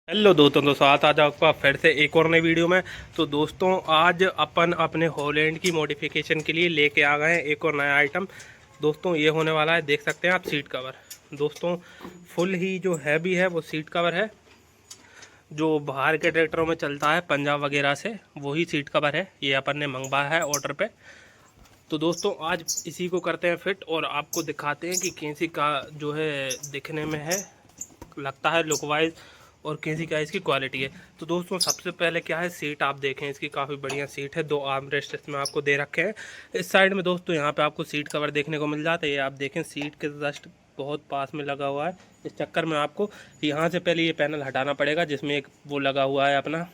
Hello दोस्तों, स्वागत आज आपका फिर से एक और नई वीडियो में। तो दोस्तों आज अपन अपने हॉलैंड की मॉडिफिकेशन के लिए लेके आ गए हैं एक और नया आइटम। दोस्तों ये होने वाला है, देख सकते हैं आप, सीट कवर। दोस्तों फुल ही जो हैवी है वो सीट कवर है, जो बाहर के ट्रैक्टरों में चलता है पंजाब वगैरह से, वही सीट कवर है। ये अपन ने मंगवाया है ऑर्डर पे। तो दोस्तों आज इसी को करते हैं फिट और आपको दिखाते हैं कि कैसी का जो है दिखने में है, लगता है लुक वाइज, और कैसी क्या इसकी क्वालिटी है। तो दोस्तों सबसे पहले क्या है, सीट आप देखें, इसकी काफ़ी बढ़िया सीट है। दो आर्म रेस्ट इसमें आपको दे रखे हैं। इस साइड में दोस्तों यहाँ पे आपको सीट कवर देखने को मिल जाता है। ये आप देखें सीट के जस्ट बहुत पास में लगा हुआ है। इस चक्कर में आपको यहाँ से पहले ये पैनल हटाना पड़ेगा जिसमें एक वो लगा हुआ है अपना,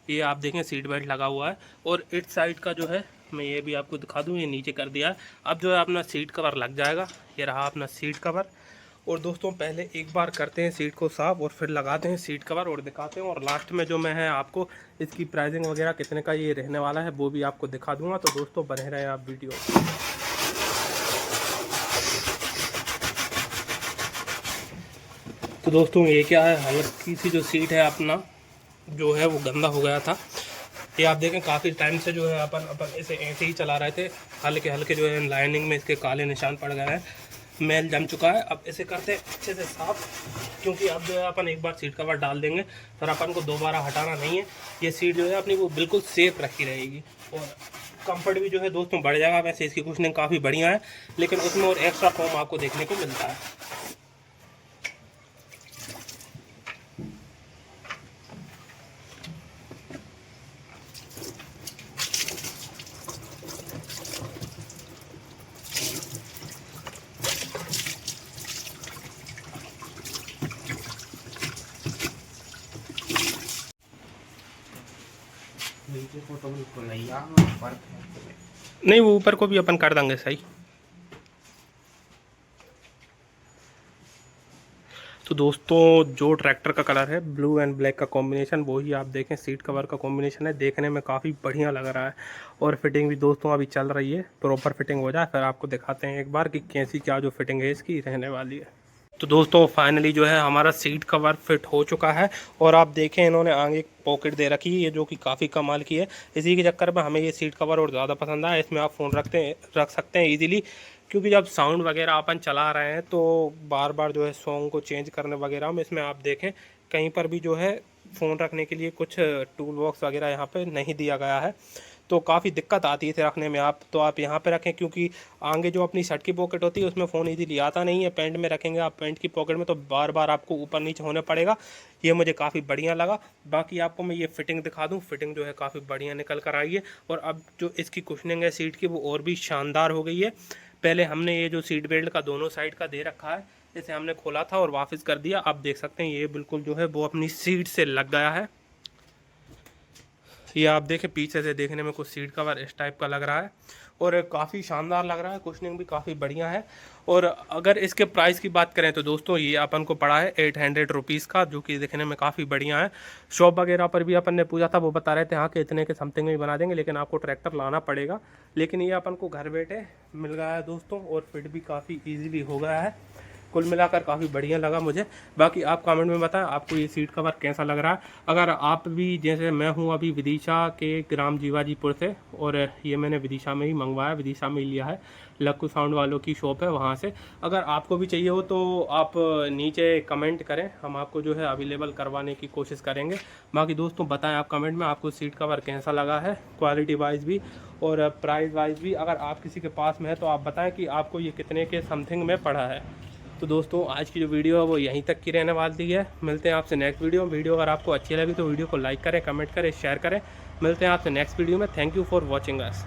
ये आप देखें सीट बेल्ट लगा हुआ है। और इस साइड का जो है मैं ये भी आपको दिखा दूँ, ये नीचे कर दिया है। अब जो है अपना सीट कवर लग जाएगा। ये रहा अपना सीट कवर। और दोस्तों पहले एक बार करते हैं सीट को साफ और फिर लगाते हैं सीट कवर और दिखाते हैं। और लास्ट में जो मैं है आपको इसकी प्राइसिंग वगैरह कितने का ये रहने वाला है वो भी आपको दिखा दूंगा। तो दोस्तों बने रहें आप वीडियो। तो दोस्तों ये क्या है, हल्की सी जो सीट है अपना जो है वो गंदा हो गया था। ये आप देखें काफ़ी टाइम से जो है अपन इसे ऐसे ही चला रहे थे। हल्के हल्के जो है लाइनिंग में इसके काले निशान पड़ गए हैं, मैल जम चुका है। अब इसे करते हैं अच्छे से साफ, क्योंकि अब जो है अपन एक बार सीट कवर डाल देंगे फिर अपन को दोबारा हटाना नहीं है। ये सीट जो है अपनी वो बिल्कुल सेफ रखी रहेगी और कंफर्ट भी जो है दोस्तों बढ़ जाएगा। वैसे इसकी कुशनिंग काफ़ी बढ़िया है, लेकिन उसमें और एक्स्ट्रा फोम आपको देखने को मिलता है। नहीं वो ऊपर को भी अपन कर देंगे सही। तो दोस्तों जो ट्रैक्टर का कलर है ब्लू एंड ब्लैक का कॉम्बिनेशन, वही आप देखें सीट कवर का कॉम्बिनेशन है। देखने में काफ़ी बढ़िया लग रहा है और फिटिंग भी दोस्तों अभी चल रही है। प्रॉपर फिटिंग हो जाए फिर आपको दिखाते हैं एक बार कि कैसी क्या जो फिटिंग है इसकी रहने वाली है। तो दोस्तों फाइनली जो है हमारा सीट कवर फिट हो चुका है। और आप देखें इन्होंने आगे एक पॉकेट दे रखी है, ये जो कि काफ़ी कमाल की है। इसी के चक्कर में हमें ये सीट कवर और ज़्यादा पसंद आया। इसमें आप फ़ोन रख सकते हैं इजीली, क्योंकि जब साउंड वगैरह अपन चला रहे हैं तो बार बार जो है सॉन्ग को चेंज करने वगैरह में इसमें आप देखें कहीं पर भी जो है फ़ोन रखने के लिए कुछ टूल बॉक्स वगैरह यहाँ पे नहीं दिया गया है, तो काफ़ी दिक्कत आती है इसे रखने में। आप तो आप यहाँ पे रखें, क्योंकि आगे जो अपनी शर्ट की पॉकेट होती है उसमें फ़ोन इजीली आता नहीं है। पैंट में रखेंगे आप पैंट की पॉकेट में तो बार बार आपको ऊपर नीचे होने पड़ेगा। ये मुझे काफ़ी बढ़िया लगा। बाकी आपको मैं ये फिटिंग दिखा दूँ, फिटिंग जो है काफ़ी बढ़िया निकल कर आई है। और अब जो इसकी कुशनिंग है सीट की वो और भी शानदार हो गई है। पहले हमने ये जो सीट बेल्ट का दोनों साइड का दे रखा है, इसे हमने खोला था और वापस कर दिया। आप देख सकते हैं ये बिल्कुल जो है वो अपनी सीट से लग गया है। ये आप देखें पीछे से देखने में कुछ सीट कवर इस टाइप का लग रहा है और काफ़ी शानदार लग रहा है। कुशनिंग भी काफ़ी बढ़िया है। और अगर इसके प्राइस की बात करें तो दोस्तों ये अपन को पड़ा है 800 रुपीज़ का, जो कि देखने में काफ़ी बढ़िया है। शॉप वगैरह पर भी अपन ने पूछा था, वो बता रहे थे हाँ कि इतने के समथिंग में ही बना देंगे, लेकिन आपको ट्रैक्टर लाना पड़ेगा। लेकिन ये अपन को घर बैठे मिल गया है दोस्तों, और फिट भी काफ़ी ईजिली हो गया है। कुल मिलाकर काफ़ी बढ़िया लगा मुझे। बाकी आप कमेंट में बताएं आपको ये सीट कवर कैसा लग रहा है। अगर आप भी, जैसे मैं हूँ अभी विदिशा के ग्राम जीवाजीपुर से, और ये मैंने विदिशा में ही मंगवाया, विदिशा में ही लिया है, लक्कू साउंड वालों की शॉप है वहाँ से। अगर आपको भी चाहिए हो तो आप नीचे कमेंट करें, हम आपको जो है अवेलेबल करवाने की कोशिश करेंगे। बाकी दोस्तों बताएं आप कमेंट में आपको सीट कवर कैसा लगा है, क्वालिटी वाइज भी और प्राइस वाइज भी। अगर आप किसी के पास में है तो आप बताएं कि आपको ये कितने के समथिंग में पड़ा है। तो दोस्तों आज की जो वीडियो है वो यहीं तक की रहने वाली है। मिलते हैं आपसे नेक्स्ट वीडियो अगर आपको अच्छी लगी तो वीडियो को लाइक करें, कमेंट करें, शेयर करें। मिलते हैं आपसे नेक्स्ट वीडियो में। Thank you for watching us.